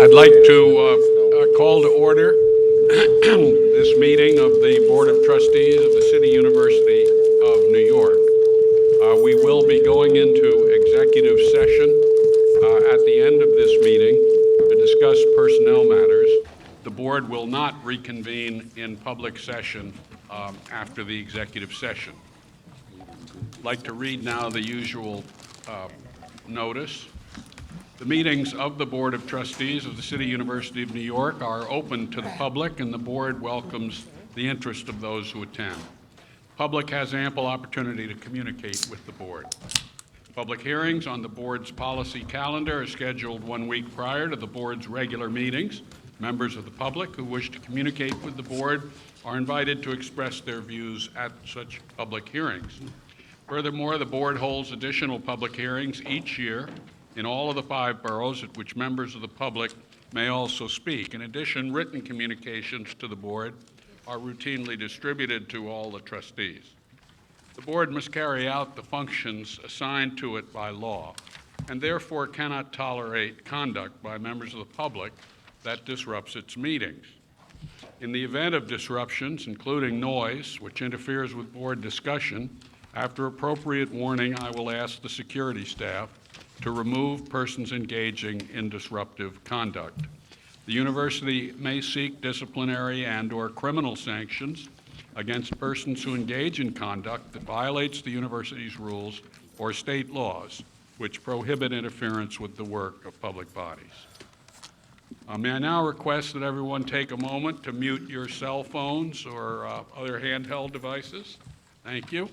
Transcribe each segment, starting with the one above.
I'd like to call to order this meeting of the Board of Trustees of the City University of New York. We will be going into executive session at the end of this meeting to discuss personnel matters. The board will not reconvene in public session after the executive session. I'd like to read now the usual notice. The meetings of the Board of Trustees of the City University of New York are open to the public, and the board welcomes the interest of those who attend. The public has ample opportunity to communicate with the board. Public hearings on the board's policy calendar are scheduled 1 week prior to the board's regular meetings. Members of the public who wish to communicate with the board are invited to express their views at such public hearings. Furthermore, the board holds additional public hearings each year in all of the 5 boroughs at which members of the public may also speak. In addition, written communications to the board are routinely distributed to all the trustees. The board must carry out the functions assigned to it by law, and therefore cannot tolerate conduct by members of the public that disrupts its meetings. In the event of disruptions, including noise, which interferes with board discussion, after appropriate warning, I will ask the security staff to remove persons engaging in disruptive conduct. The university may seek disciplinary and/or criminal sanctions against persons who engage in conduct that violates the university's rules or state laws, which prohibit interference with the work of public bodies. May I now request that everyone take a moment to mute your cell phones or other handheld devices? Thank you.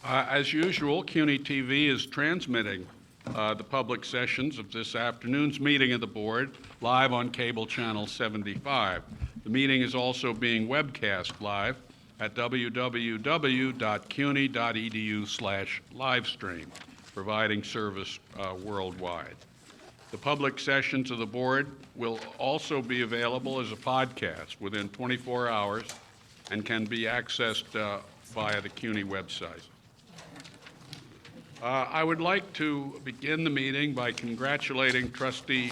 As usual, CUNY TV is transmitting the public sessions of this afternoon's meeting of the board live on cable channel 75. The meeting is also being webcast live at www.cuny.edu/livestream, providing service worldwide. The public sessions of the board will also be available as a podcast within 24 hours and can be accessed via the CUNY website. I would like to begin the meeting by congratulating Trustee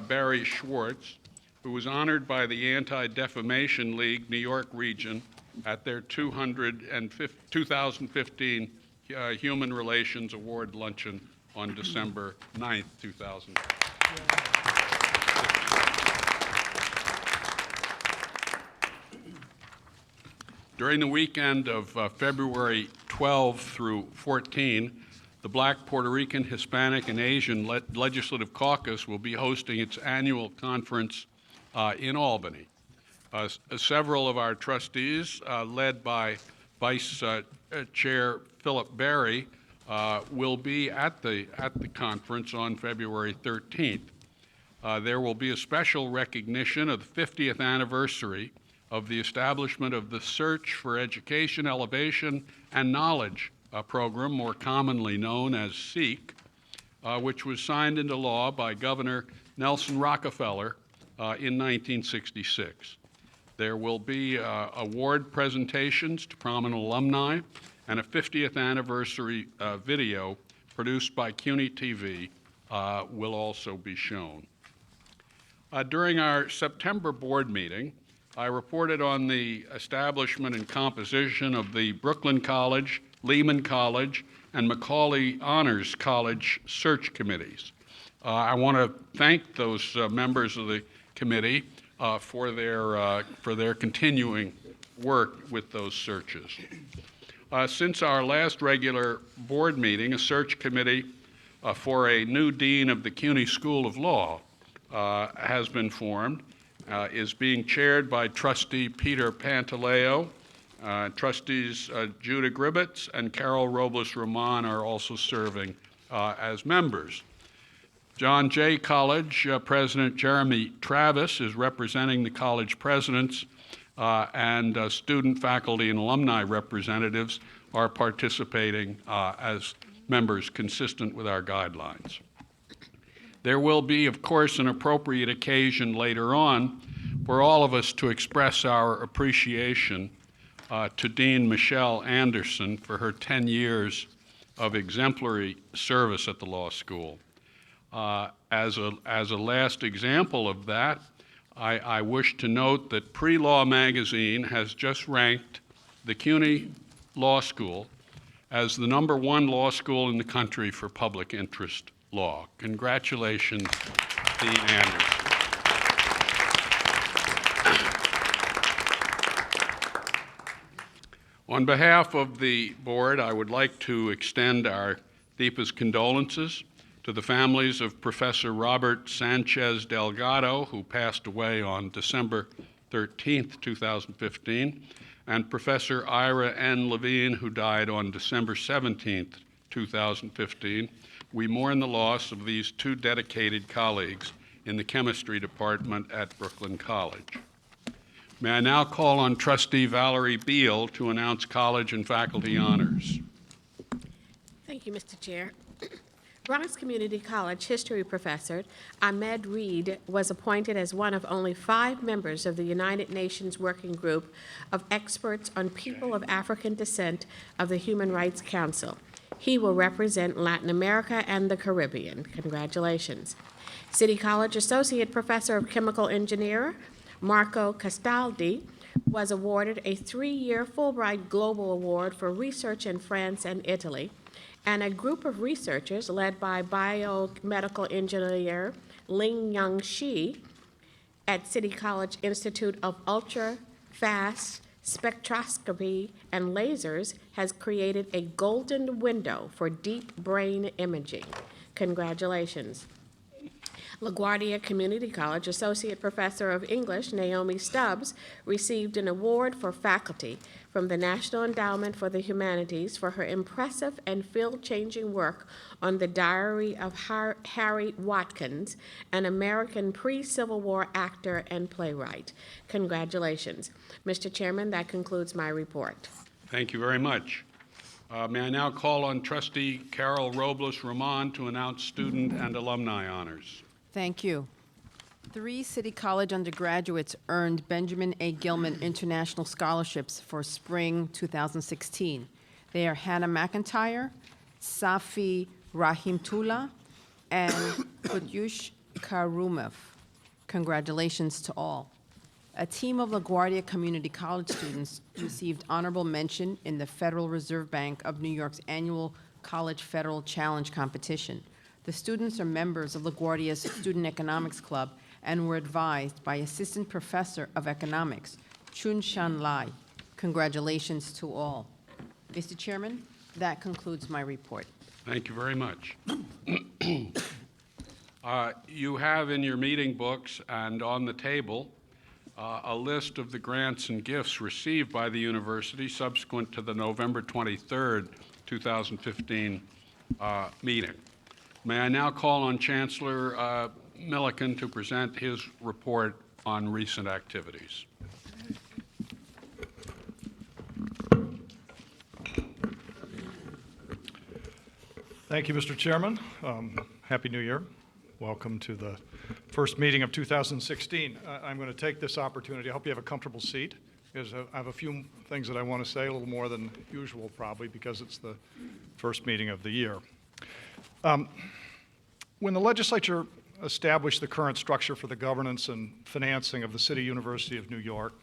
Barry Schwartz, who was honored by the Anti-Defamation League New York region at their 2015 Human Relations Award luncheon on December 9th, 2000. During the weekend of February 12 through 14, the Black, Puerto Rican, Hispanic, and Asian Legislative Caucus will be hosting its annual conference in Albany. Several of our trustees, led by Vice Chair Philip Berry, will be at the conference on February 13th. There will be a special recognition of the 50th anniversary of the establishment of the Search for Education, Elevation, and Knowledge program, more commonly known as SEEK, which was signed into law by Governor Nelson Rockefeller in 1966. There will be award presentations to prominent alumni, and a 50th anniversary video produced by CUNY TV will also be shown. During our September board meeting, I reported on the establishment and composition of the Brooklyn College, Lehman College, and Macaulay Honors College search committees. I want to thank those members of the committee for their continuing work with those searches. Since our last regular board meeting, a search committee for a new dean of the CUNY School of Law has been formed, is being chaired by Trustee Peter Pantaleo. Trustees Judah Gribbetts and Carol Robles-Roman are also serving as members. John Jay College President Jeremy Travis is representing the college presidents, and student, faculty, and alumni representatives are participating as members consistent with our guidelines. There will be, of course, an appropriate occasion later on for all of us to express our appreciation to Dean Michelle Anderson for her 10 years of exemplary service at the law school. As a last example of that, I wish to note that Pre-Law magazine has just ranked the CUNY Law School as the #1 law school in the country for public interest law. Congratulations, Dean Anderson. On behalf of the board, I would like to extend our deepest condolences to the families of Professor Robert Sanchez Delgado, who passed away on December 13th, 2015, and Professor Ira N. Levine, who died on December 17th, 2015. We mourn the loss of these two dedicated colleagues in the chemistry department at Brooklyn College. May I now call on Trustee Valerie Beal to announce college and faculty honors. Thank you, Mr. Chair. Bronx Community College history professor Ahmed Reed was appointed as one of only 5 members of the United Nations Working Group of Experts on People of African Descent of the Human Rights Council. He will represent Latin America and the Caribbean. Congratulations. City College Associate Professor of Chemical Engineer Marco Castaldi was awarded a 3-year Fulbright Global Award for research in France and Italy, and a group of researchers led by biomedical engineer Ling Yang Shi at City College Institute of Ultra-Fast Spectroscopy and Lasers has created a golden window for deep brain imaging. Congratulations. LaGuardia Community College Associate Professor of English Naomi Stubbs received an award for faculty from the National Endowment for the Humanities for her impressive and field-changing work on the Diary of Harry Watkins, an American pre-Civil War actor and playwright. Congratulations. Mr. Chairman, that concludes my report. Thank you very much. May I now call on Trustee Carol Robles-Ramon to announce student and alumni honors. Thank you. 3 City College undergraduates earned Benjamin A. Gilman International Scholarships for spring 2016. They are Hannah McIntyre, Safi Rahimtullah, and Kudyush Karumov. Congratulations to all. A team of LaGuardia Community College students received honorable mention in the Federal Reserve Bank of New York's annual College Federal Challenge competition. The students are members of LaGuardia's Student Economics Club and were advised by Assistant Professor of Economics, Chun Shan Lai. Congratulations to all. Mr. Chairman, that concludes my report. Thank you very much. You have in your meeting books and on the table a list of the grants and gifts received by the university subsequent to the November 23rd, 2015 meeting. May I now call on Chancellor Milliken to present his report on recent activities. Thank you, Mr. Chairman. Happy New Year. Welcome to the first meeting of 2016. I'm going to take this opportunity. I hope you have a comfortable seat, because I have a few things that I want to say, a little more than usual probably, because it's the first meeting of the year. When the legislature established the current structure for the governance and financing of the City University of New York,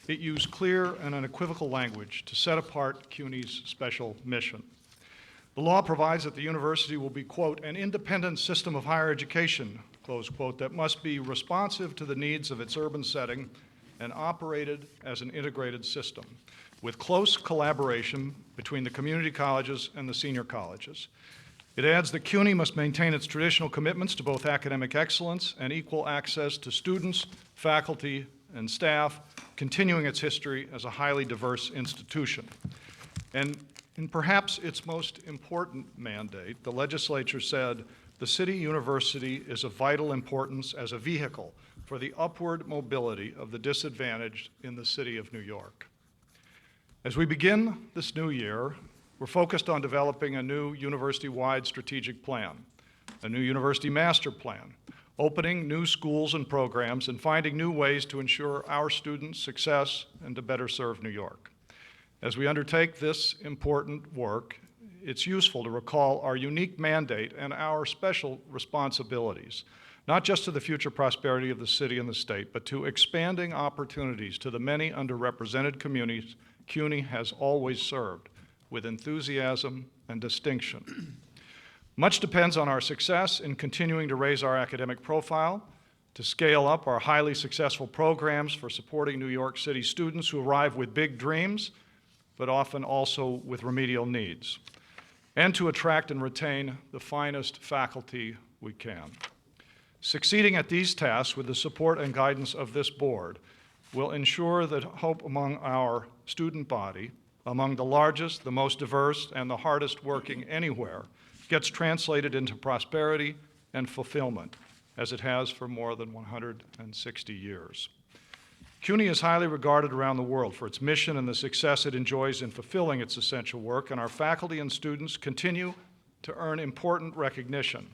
it used clear and unequivocal language to set apart CUNY's special mission. The law provides that the university will be, quote, an independent system of higher education, close quote, that must be responsive to the needs of its urban setting and operated as an integrated system, with close collaboration between the community colleges and the senior colleges. It adds that CUNY must maintain its traditional commitments to both academic excellence and equal access to students, faculty, and staff, continuing its history as a highly diverse institution. And in perhaps its most important mandate, the legislature said the City University is of vital importance as a vehicle for the upward mobility of the disadvantaged in the city of New York. As we begin this new year, we're focused on developing a new university-wide strategic plan, a new university master plan, opening new schools and programs, and finding new ways to ensure our students' success and to better serve New York. As we undertake this important work, it's useful to recall our unique mandate and our special responsibilities, not just to the future prosperity of the city and the state, but to expanding opportunities to the many underrepresented communities CUNY has always served with enthusiasm and distinction. Much depends on our success in continuing to raise our academic profile, to scale up our highly successful programs for supporting New York City students who arrive with big dreams, but often also with remedial needs, and to attract and retain the finest faculty we can. Succeeding at these tasks with the support and guidance of this board will ensure that hope among our student body, among the largest, the most diverse, and the hardest working anywhere, gets translated into prosperity and fulfillment, as it has for more than 160 years. CUNY is highly regarded around the world for its mission and the success it enjoys in fulfilling its essential work, and our faculty and students continue to earn important recognition.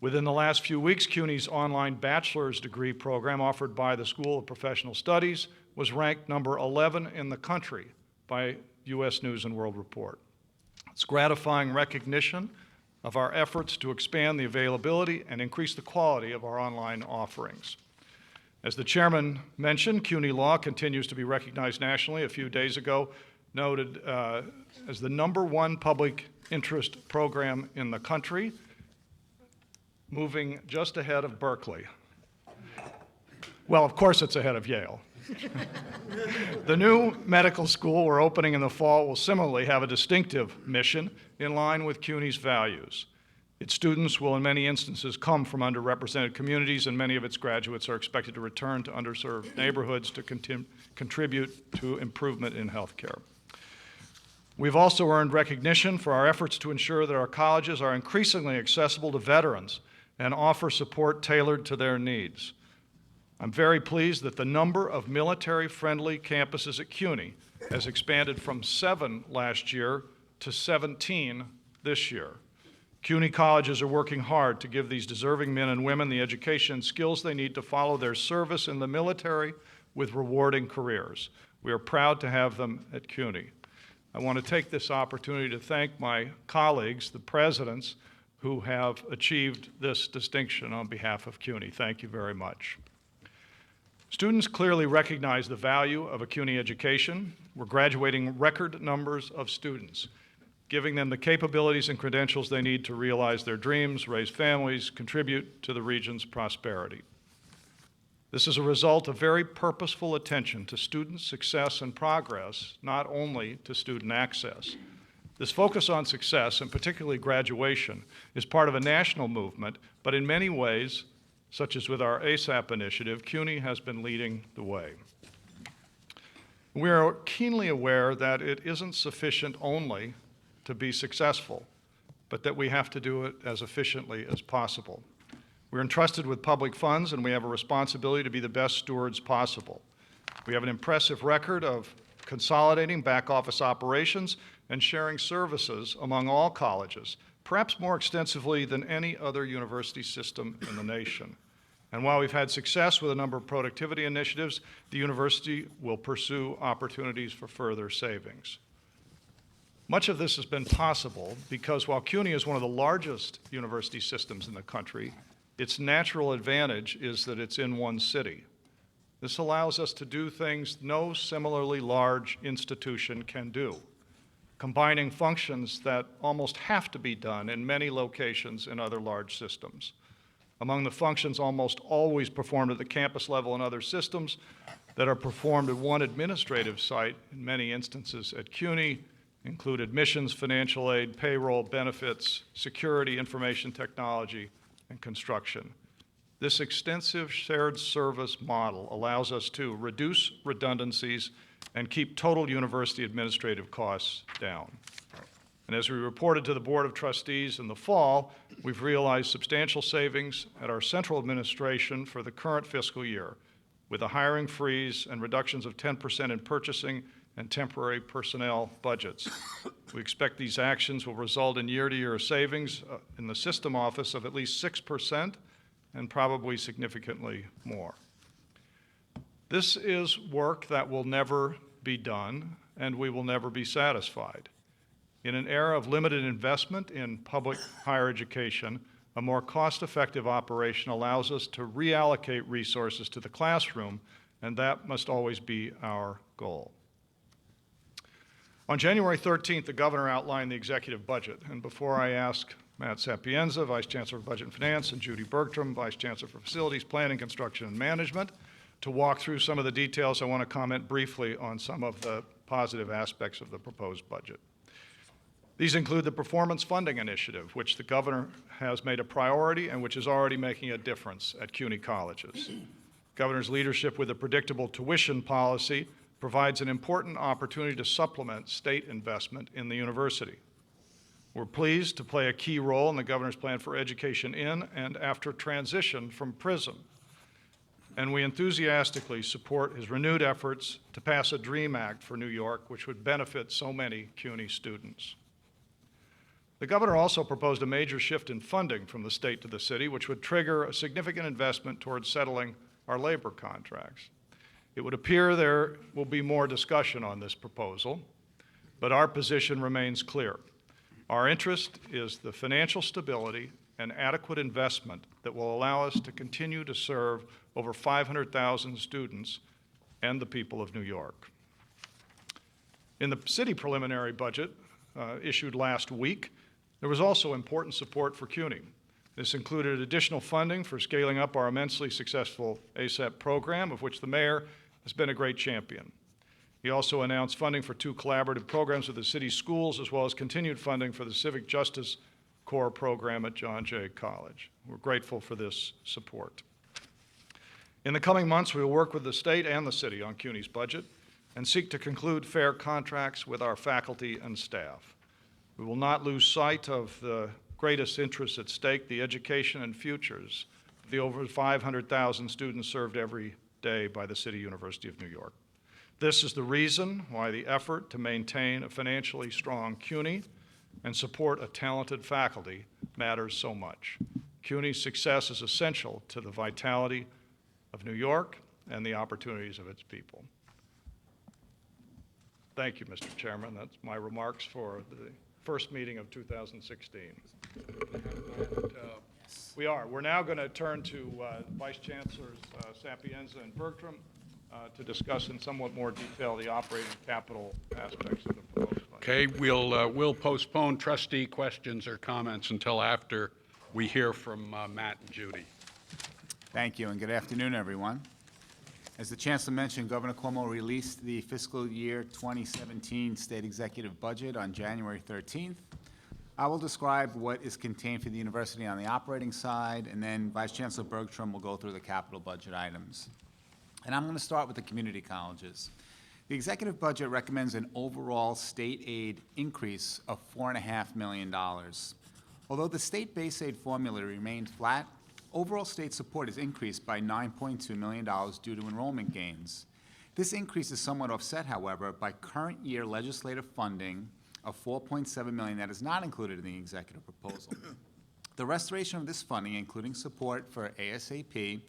Within the last few weeks, CUNY's online bachelor's degree program offered by the School of Professional Studies was ranked number 11 in the country by U.S. News and World Report. It's gratifying recognition of our efforts to expand the availability and increase the quality of our online offerings. As the chairman mentioned, CUNY Law continues to be recognized nationally. A few days ago, noted as the #1 public interest program in the country, moving just ahead of Berkeley. Well, of course it's ahead of Yale. The new medical school we're opening in the fall will similarly have a distinctive mission in line with CUNY's values. Its students will in many instances come from underrepresented communities, and many of its graduates are expected to return to underserved neighborhoods to contribute to improvement in healthcare. We've also earned recognition for our efforts to ensure that our colleges are increasingly accessible to veterans and offer support tailored to their needs. I'm very pleased that the number of military-friendly campuses at CUNY has expanded from 7 last year to 17 this year. CUNY colleges are working hard to give these deserving men and women the education and skills they need to follow their service in the military with rewarding careers. We are proud to have them at CUNY. I want to take this opportunity to thank my colleagues, the presidents, who have achieved this distinction on behalf of CUNY. Thank you very much. Students clearly recognize the value of a CUNY education. We're graduating record numbers of students, giving them the capabilities and credentials they need to realize their dreams, raise families, contribute to the region's prosperity. This is a result of very purposeful attention to student success and progress, not only to student access. This focus on success, and particularly graduation, is part of a national movement, but in many ways, such as with our ASAP initiative, CUNY has been leading the way. We are keenly aware that it isn't sufficient only to be successful, but that we have to do it as efficiently as possible. We're entrusted with public funds, and we have a responsibility to be the best stewards possible. We have an impressive record of consolidating back-office operations and sharing services among all colleges, perhaps more extensively than any other university system in the nation. And while we've had success with a number of productivity initiatives, the university will pursue opportunities for further savings. Much of this has been possible because while CUNY is one of the largest university systems in the country, its natural advantage is that it's in one city. This allows us to do things no similarly large institution can do, combining functions that almost have to be done in many locations in other large systems. Among the functions almost always performed at the campus level in other systems that are performed at one administrative site, in many instances at CUNY, include admissions, financial aid, payroll, benefits, security, information technology, and construction. This extensive shared service model allows us to reduce redundancies and keep total university administrative costs down. And as we reported to the Board of Trustees in the fall, we've realized substantial savings at our central administration for the current fiscal year, with a hiring freeze and reductions of 10% in purchasing and temporary personnel budgets. We expect these actions will result in year-to-year savings in the system office of at least 6% and probably significantly more. This is work that will never be done, and we will never be satisfied. In an era of limited investment in public higher education, a more cost-effective operation allows us to reallocate resources to the classroom, and that must always be our goal. On January 13th, the governor outlined the executive budget, and before I ask Matt Sapienza, Vice Chancellor for Budget and Finance, and Judy Bergstrom, Vice Chancellor for Facilities, Planning, Construction, and Management, to walk through some of the details, I want to comment briefly on some of the positive aspects of the proposed budget. These include the Performance Funding Initiative, which the governor has made a priority and which is already making a difference at CUNY colleges. Governor's leadership with a predictable tuition policy provides an important opportunity to supplement state investment in the university. We're pleased to play a key role in the governor's plan for education in and after transition from PRISM. And we enthusiastically support his renewed efforts to pass a DREAM Act for New York, which would benefit so many CUNY students. The governor also proposed a major shift in funding from the state to the city, which would trigger a significant investment towards settling our labor contracts. It would appear there will be more discussion on this proposal, but our position remains clear. Our interest is the financial stability and adequate investment that will allow us to continue to serve over 500,000 students and the people of New York. In the city preliminary budget issued last week, there was also important support for CUNY. This included additional funding for scaling up our immensely successful ASAP program, of which the mayor has been a great champion. He also announced funding for 2 collaborative programs with the city's schools, as well as continued funding for the Civic Justice Corps program at John Jay College. We're grateful for this support. In the coming months, we will work with the state and the city on CUNY's budget and seek to conclude fair contracts with our faculty and staff. We will not lose sight of the greatest interests at stake, the education and futures of the over 500,000 students served every day by the City University of New York. This is the reason why the effort to maintain a financially strong CUNY and support a talented faculty matters so much. CUNY's success is essential to the vitality of New York and the opportunities of its people. Thank you, Mr. Chairman. That's my remarks for the first meeting of 2016. We are. We're now going to turn to Vice Chancellors Sapienza and Bergstrom to discuss in somewhat more detail the operating capital aspects of the proposed budget. Okay, we'll postpone trustee questions or comments until after we hear from Matt and Judy. Thank you, and good afternoon, everyone. As the Chancellor mentioned, Governor Cuomo released the fiscal year 2017 state executive budget on January 13th. I will describe what is contained for the university on the operating side, and then Vice Chancellor Bergstrom will go through the capital budget items. And I'm going to start with the community colleges. The executive budget recommends an overall state aid increase of $4.5 million. Although the state base aid formula remained flat, overall state support is increased by $9.2 million due to enrollment gains. This increase is somewhat offset, however, by current year legislative funding of $4.7 million that is not included in the executive proposal. The restoration of this funding, including support for ASAP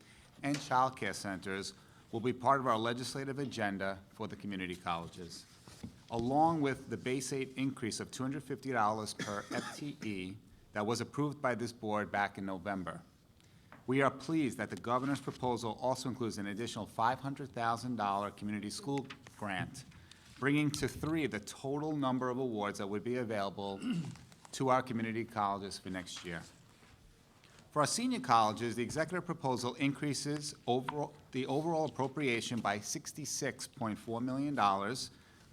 and child care centers, will be part of our legislative agenda for the community colleges, along with the base aid increase of $250 per FTE that was approved by this board back in November. We are pleased that the governor's proposal also includes an additional $500,000 community school grant, bringing to 3 the total number of awards that would be available to our community colleges for next year. For our senior colleges, the executive proposal increases the overall appropriation by $66.4 million,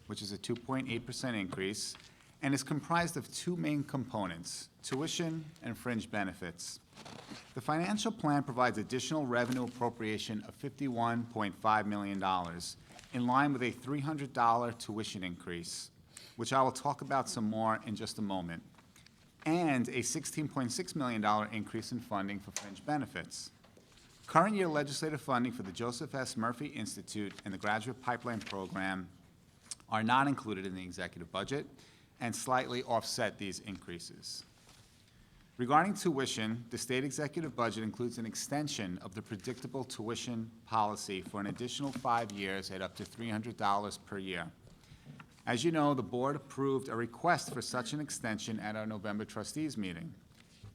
which is a 2.8% increase, and is comprised of 2 main components: tuition and fringe benefits. The financial plan provides additional revenue appropriation of $51.5 million, in line with a $300 tuition increase, which I will talk about some more in just a moment, and a $16.6 million increase in funding for fringe benefits. Current year legislative funding for the Joseph S. Murphy Institute and the Graduate Pipeline Program are not included in the executive budget and slightly offset these increases. Regarding tuition, the state executive budget includes an extension of the predictable tuition policy for an additional 5 years at up to $300 per year. As you know, the board approved a request for such an extension at our November trustees meeting.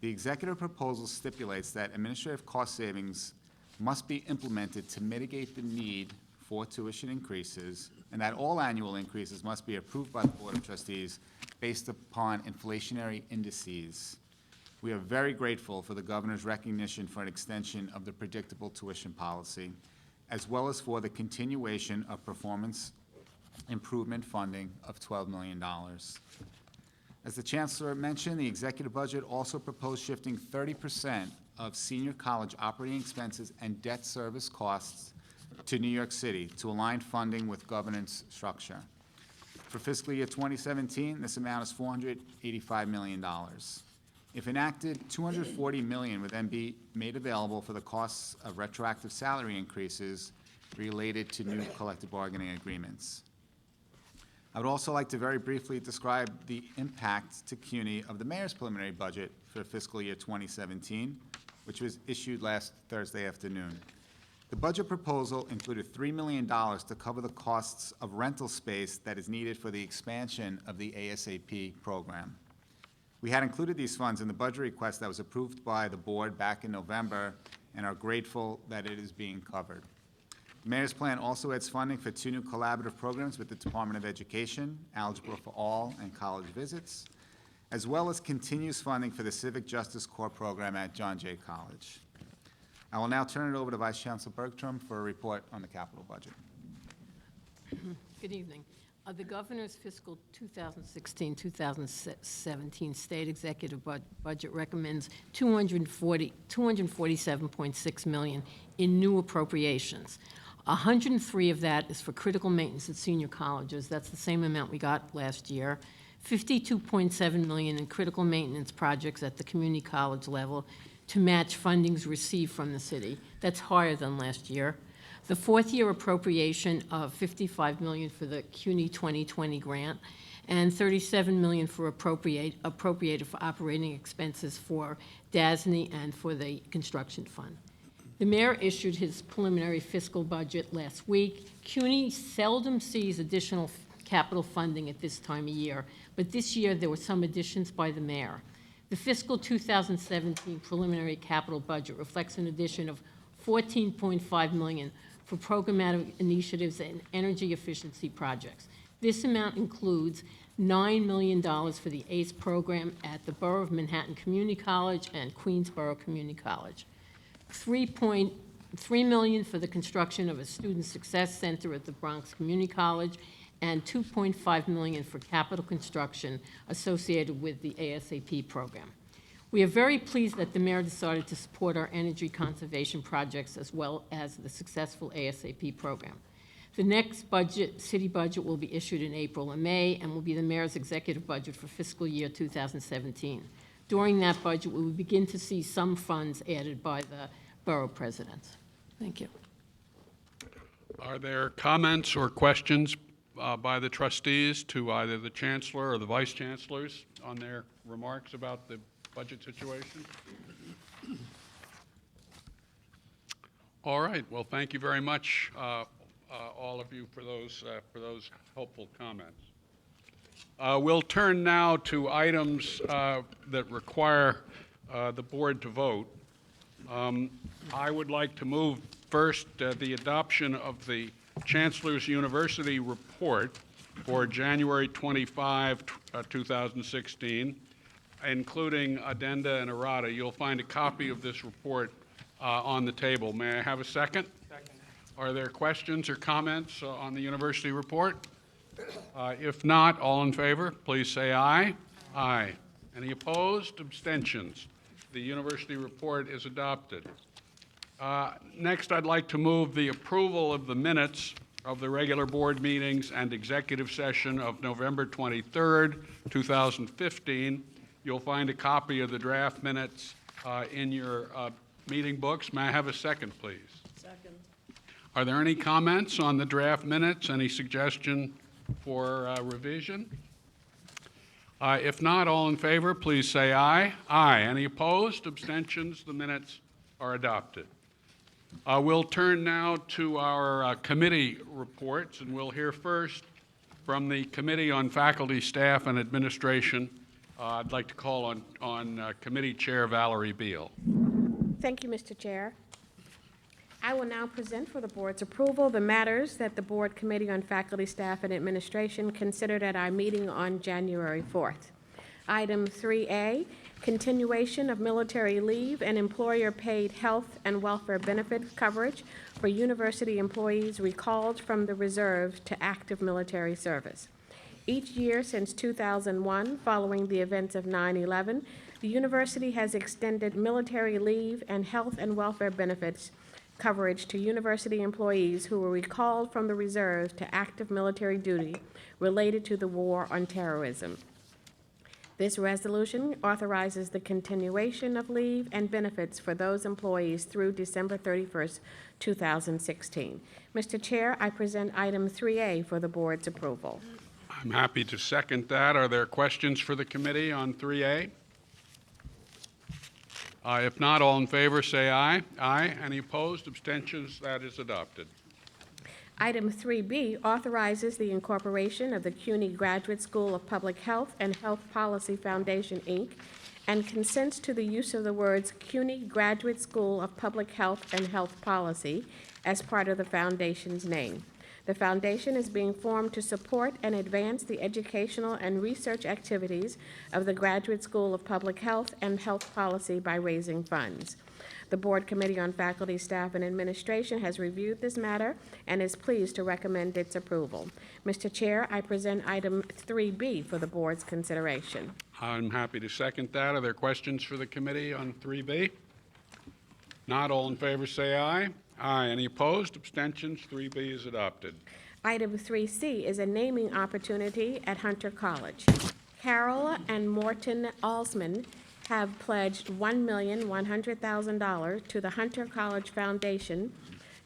The executive proposal stipulates that administrative cost savings must be implemented to mitigate the need for tuition increases, and that all annual increases must be approved by the Board of Trustees based upon inflationary indices. We are very grateful for the governor's recognition for an extension of the predictable tuition policy, as well as for the continuation of performance improvement funding of $12 million. As the Chancellor mentioned, the executive budget also proposed shifting 30% of senior college operating expenses and debt service costs to New York City to align funding with governance structure. For fiscal year 2017, this amount is $485 million. If enacted, $240 million would then be made available for the costs of retroactive salary increases related to new collective bargaining agreements. I would also like to very briefly describe the impact to CUNY of the mayor's preliminary budget for fiscal year 2017, which was issued last Thursday afternoon. The budget proposal included $3 million to cover the costs of rental space that is needed for the expansion of the ASAP program. We had included these funds in the budget request that was approved by the board back in November and are grateful that it is being covered. The mayor's plan also adds funding for 2 new collaborative programs with the Department of Education, Algebra for All and College Visits, as well as continues funding for the Civic Justice Corps program at John Jay College. I will now turn it over to Vice Chancellor Bergstrom for a report on the capital budget. Good evening. The governor's fiscal 2016-2017 state executive budget recommends $247.6 million in new appropriations. 103 of that is for critical maintenance at senior colleges. That's the same amount we got last year. 52.7 million in critical maintenance projects at the community college level to match fundings received from the city. That's higher than last year. The fourth-year appropriation of $55 million for the CUNY 2020 grant and $37 million for appropriated for operating expenses for DASNY and for the construction fund. The mayor issued his preliminary fiscal budget last week. CUNY seldom sees additional capital funding at this time of year, but this year there were some additions by the mayor. The fiscal 2017 preliminary capital budget reflects an addition of $14.5 million for programmatic initiatives and energy efficiency projects. This amount includes $9 million for the ACE program at the Borough of Manhattan Community College and Queensborough Community College, $3.3 million for the construction of a Student Success Center at the Bronx Community College, and $2.5 million for capital construction associated with the ASAP program. We are very pleased that the mayor decided to support our energy conservation projects as well as the successful ASAP program. The next budget, city budget, will be issued in April and May and will be the mayor's executive budget for fiscal year 2017. During that budget, we will begin to see some funds added by the borough presidents. Thank you. Are there comments or questions by the trustees to either the chancellor or the vice chancellors on their remarks about the budget situation? All right. Well, thank you very much, all of you, for those helpful comments. We'll turn now to items that require the board to vote. I would like to move first the adoption of the Chancellor's University Report for January 25, 2016, including addenda and errata. You'll find a copy of this report on the table. May I have a second? Second. Are there questions or comments on the university report? If not, all in favor, please say aye. Aye. Any opposed? Abstentions? The university report is adopted. Next, I'd like to move the approval of the minutes of the regular board meetings and executive session of November 23rd, 2015. You'll find a copy of the draft minutes in your meeting books. May I have a second, please? Second. Are there any comments on the draft minutes? Any suggestion for revision? If not, all in favor, please say aye. Aye. Any opposed? Abstentions? The minutes are adopted. We'll turn now to our committee reports, and we'll hear first From the Committee on Faculty, Staff, and Administration, I'd like to call on Committee Chair Valerie Beal. Thank you, Mr. Chair. I will now present for the board's approval the matters that the Board Committee on Faculty, Staff, and Administration considered at our meeting on January 4th. Item 3A, continuation of military leave and employer-paid health and welfare benefit coverage for university employees recalled from the reserve to active military service. Each year since 2001, following the events of 9/11, the university has extended military leave and health and welfare benefits coverage to university employees who were recalled from the reserve to active military duty related to the war on terrorism. This resolution authorizes the continuation of leave and benefits for those employees through December 31st, 2016. Mr. Chair, I present item 3A for the board's approval. I'm happy to second that. Are there questions for the committee on 3A? If not, all in favor say aye. Aye. Any opposed? Abstentions? That is adopted. Item 3B authorizes the incorporation of the CUNY Graduate School of Public Health and Health Policy Foundation, Inc., and consents to the use of the words CUNY Graduate School of Public Health and Health Policy as part of the foundation's name. The foundation is being formed to support and advance the educational and research activities of the Graduate School of Public Health and Health Policy by raising funds. The Board Committee on Faculty, Staff, and Administration has reviewed this matter and is pleased to recommend its approval. Mr. Chair, I present item 3B for the board's consideration. I'm happy to second that. Are there questions for the committee on 3B? Not all in favor say aye. Aye. Any opposed? Abstentions? 3B is adopted. Item 3C is a naming opportunity at Hunter College. Carol and Morton Alsman have pledged $1,100,000 to the Hunter College Foundation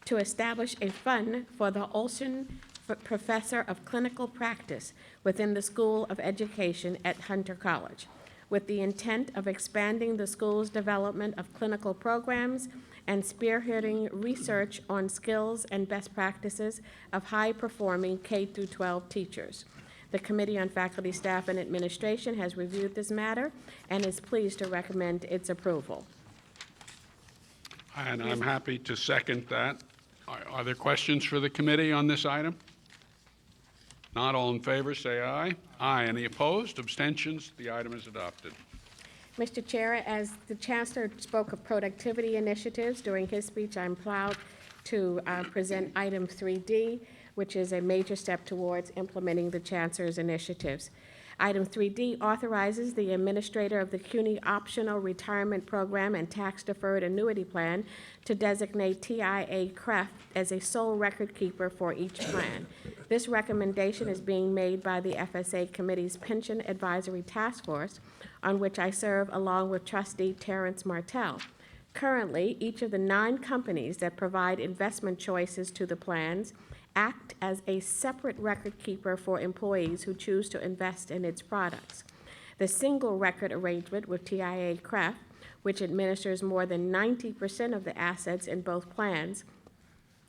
to establish a fund for the Olson Professor of Clinical Practice within the School of Education at Hunter College, with the intent of expanding the school's development of clinical programs and spearheading research on skills and best practices of high-performing K-12 teachers. The Committee on Faculty, Staff, and Administration has reviewed this matter and is pleased to recommend its approval. And I'm happy to second that. Are there questions for the committee on this item? Not all in favor say aye. Aye. Any opposed? Abstentions? The item is adopted. Mr. Chair, as the Chancellor spoke of productivity initiatives during his speech, I'm proud to present item 3D, which is a major step towards implementing the Chancellor's initiatives. Item 3D authorizes the administrator of the CUNY Optional Retirement Program and Tax-Deferred Annuity Plan to designate TIA-CREF as a sole record keeper for each plan. This recommendation is being made by the FSA Committee's Pension Advisory Task Force, on which I serve along with Trustee Terrence Martell. Currently, each of the 9 companies that provide investment choices to the plans act as a separate record keeper for employees who choose to invest in its products. The single record arrangement with TIA-CREF, which administers more than 90% of the assets in both plans,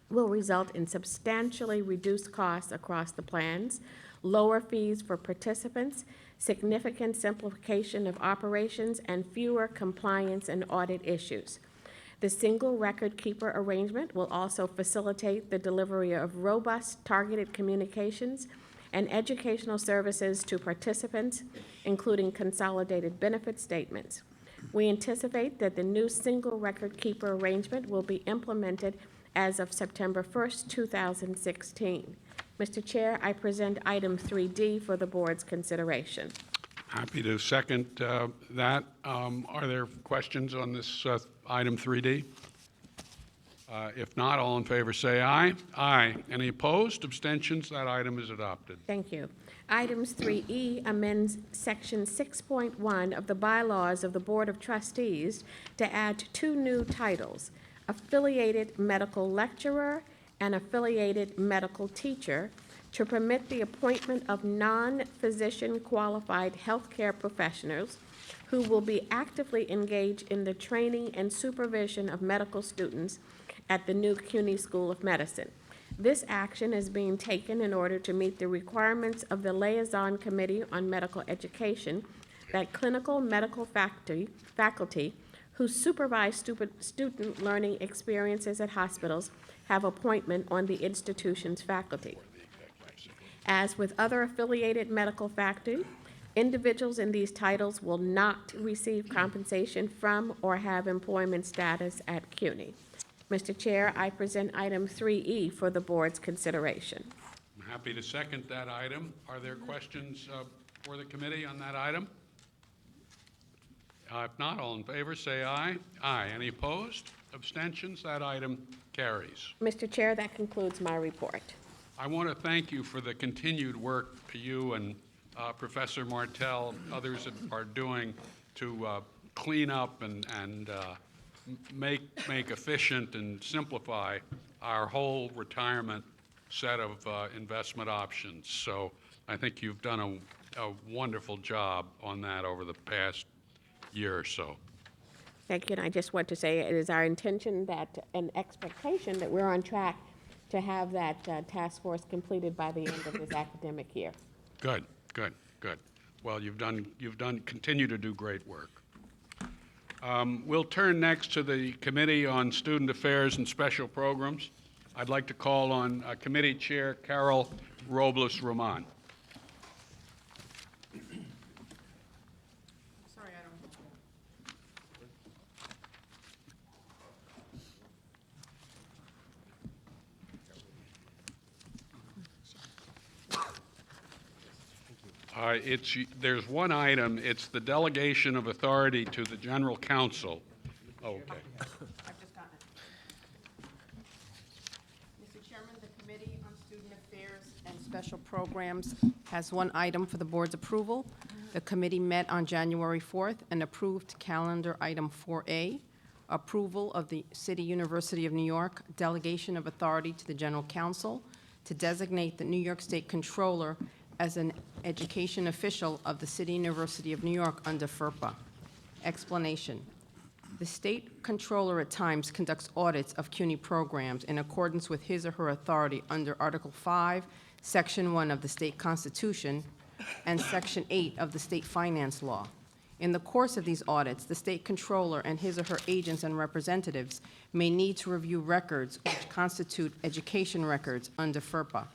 will result in substantially reduced costs across the plans, lower fees for participants, significant simplification of operations, and fewer compliance and audit issues. The single record keeper arrangement will also facilitate the delivery of robust, targeted communications and educational services to participants, including consolidated benefit statements. We anticipate that the new single record keeper arrangement will be implemented as of September 1st, 2016. Mr. Chair, I present item 3D for the board's consideration. Happy to second that. Are there questions on this item 3D? If not, all in favor say aye. Aye. Any opposed? Abstentions? That item is adopted. Thank you. Items 3E amends Section 6.1 of the bylaws of the Board of Trustees to add 2 new titles, affiliated medical lecturer and affiliated medical teacher, to permit the appointment of non-physician qualified healthcare professionals who will be actively engaged in the training and supervision of medical students at the new CUNY School of Medicine. This action is being taken in order to meet the requirements of the Liaison Committee on Medical Education that clinical medical faculty who supervise student learning experiences at hospitals have appointment on the institution's faculty. As with other affiliated medical faculty, individuals in these titles will not receive compensation from or have employment status at CUNY. Mr. Chair, I present item 3E for the board's consideration. I'm happy to second that item. Are there questions for the committee on that item? If not, all in favor, say aye. Aye. Any opposed? Abstentions? That item carries. Mr. Chair, that concludes my report. I want to thank you for the continued work you and Professor Martell, others are doing to clean up and make efficient and simplify our whole retirement set of investment options. So I think you've done a wonderful job on that over the past year or so. Thank you, and I just want to say it is our intention that, and expectation that we're on track to have that task force completed by the end of this academic year. Good, good, good. Well, continue to do great work. We'll turn next to the Committee on Student Affairs and Special Programs. I'd like to call on Committee Chair Carol Robles-Roman. There's one item, it's the delegation of authority to the General Counsel. Oh, okay. I've just gotten it. Mr. Chairman, the Committee on Student Affairs and Special Programs has one item for the board's approval. The committee met on January 4th and approved calendar item 4A, approval of the City University of New York delegation of authority to the General Counsel to designate the New York State Controller as an education official of the City University of New York under FERPA. Explanation. The state controller at times conducts audits of CUNY programs in accordance with his or her authority under Article 5, Section 1 of the state constitution and Section 8 of the state finance law. In the course of these audits, the state controller and his or her agents and representatives may need to review records which constitute education records under FERPA,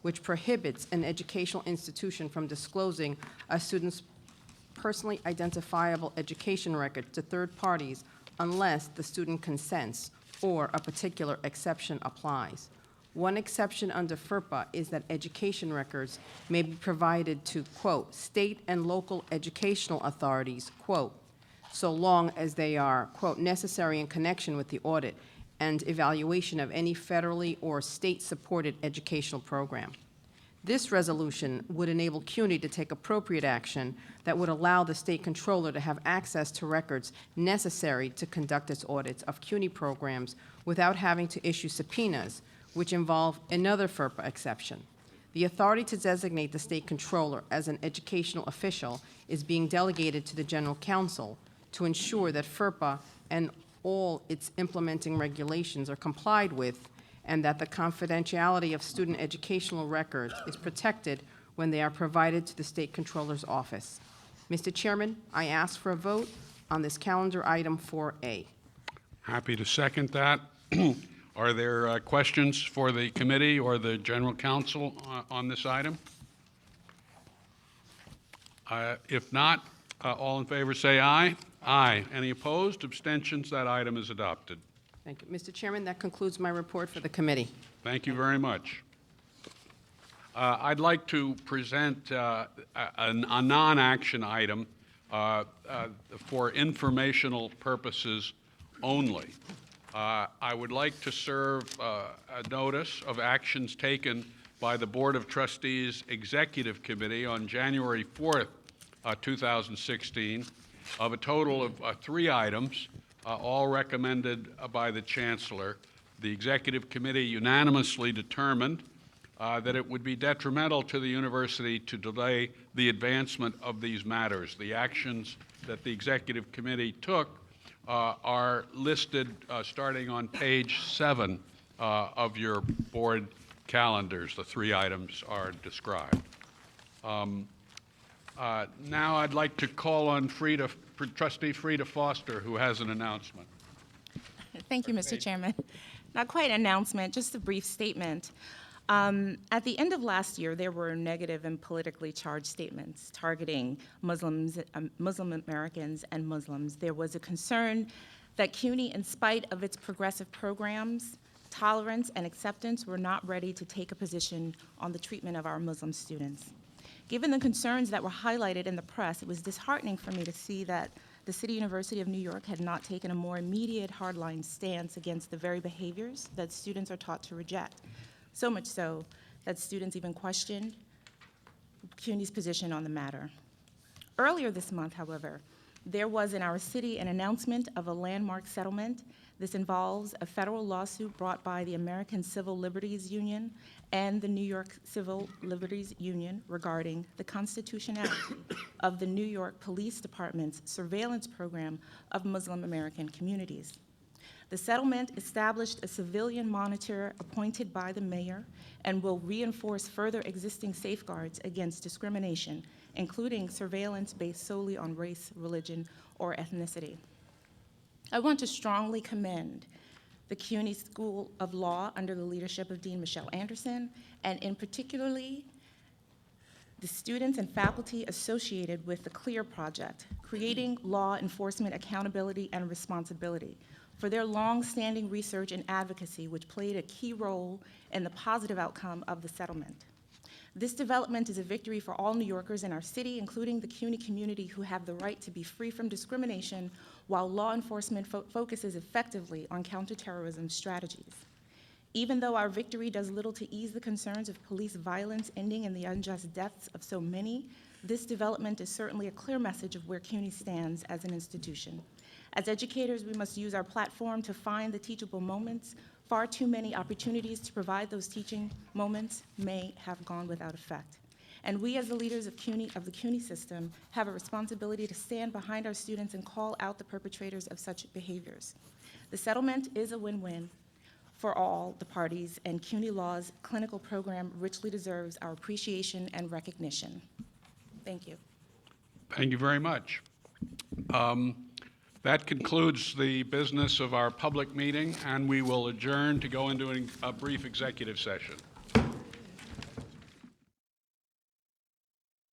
which prohibits an educational institution from disclosing a student's personally identifiable education record to third parties unless the student consents or a particular exception applies. One exception under FERPA is that education records may be provided to, quote, state and local educational authorities, quote, so long as they are, quote, necessary in connection with the audit and evaluation of any federally or state-supported educational program. This resolution would enable CUNY to take appropriate action that would allow the state controller to have access to records necessary to conduct its audits of CUNY programs without having to issue subpoenas, which involve another FERPA exception. The authority to designate the state controller as an educational official is being delegated to the General Counsel to ensure that FERPA and all its implementing regulations are complied with and that the confidentiality of student educational records is protected when they are provided to the State Controller's Office. Mr. Chairman, I ask for a vote on this calendar item 4A. Happy to second that. Are there questions for the committee or the General Counsel on this item? If not, all in favor say aye. Aye. Any opposed? Abstentions? That item is adopted. Thank you. Mr. Chairman, that concludes my report for the committee. Thank you very much. I'd like to present a non-action item for informational purposes only. I would like to serve a notice of actions taken by the Board of Trustees Executive Committee on January 4th, 2016, of a total of 3 items, all recommended by the Chancellor. The Executive Committee unanimously determined that it would be detrimental to the university to delay the advancement of these matters. The actions that the Executive Committee took are listed starting on page 7 of your board calendars. The three items are described. Now I'd like to call on Trustee Frida Foster, who has an announcement. Thank you, Mr. Chairman. Not quite an announcement, just a brief statement. At the end of last year, there were negative and politically charged statements targeting Muslims, Muslim Americans, and Muslims. There was a concern that CUNY, in spite of its progressive programs, tolerance, and acceptance, were not ready to take a position on the treatment of our Muslim students. Given the concerns that were highlighted in the press, it was disheartening for me to see that the City University of New York had not taken a more immediate hardline stance against the very behaviors that students are taught to reject. So much so that students even questioned CUNY's position on the matter. Earlier this month, however, there was in our city an announcement of a landmark settlement. This involves a federal lawsuit brought by the American Civil Liberties Union and the New York Civil Liberties Union regarding the constitutionality of the New York Police Department's surveillance program of Muslim American communities. The settlement established a civilian monitor appointed by the mayor and will reinforce further existing safeguards against discrimination, including surveillance based solely on race, religion, or ethnicity. I want to strongly commend the CUNY School of Law under the leadership of Dean Michelle Anderson, and in particularly the students and faculty associated with the CLEAR project, Creating Law Enforcement Accountability and Responsibility, for their long-standing research and advocacy, which played a key role in the positive outcome of the settlement. This development is a victory for all New Yorkers in our city, including the CUNY community, who have the right to be free from discrimination while law enforcement focuses effectively on counterterrorism strategies. Even though our victory does little to ease the concerns of police violence ending in the unjust deaths of so many, this development is certainly a clear message of where CUNY stands as an institution. As educators, we must use our platform to find the teachable moments. Far too many opportunities to provide those teaching moments may have gone without effect. And we, as the leaders of the CUNY system, have a responsibility to stand behind our students and call out the perpetrators of such behaviors. The settlement is a win-win for all the parties, and CUNY Law's clinical program richly deserves our appreciation and recognition. Thank you. Thank you very much. That concludes the business of our public meeting, and we will adjourn to go into a brief executive session.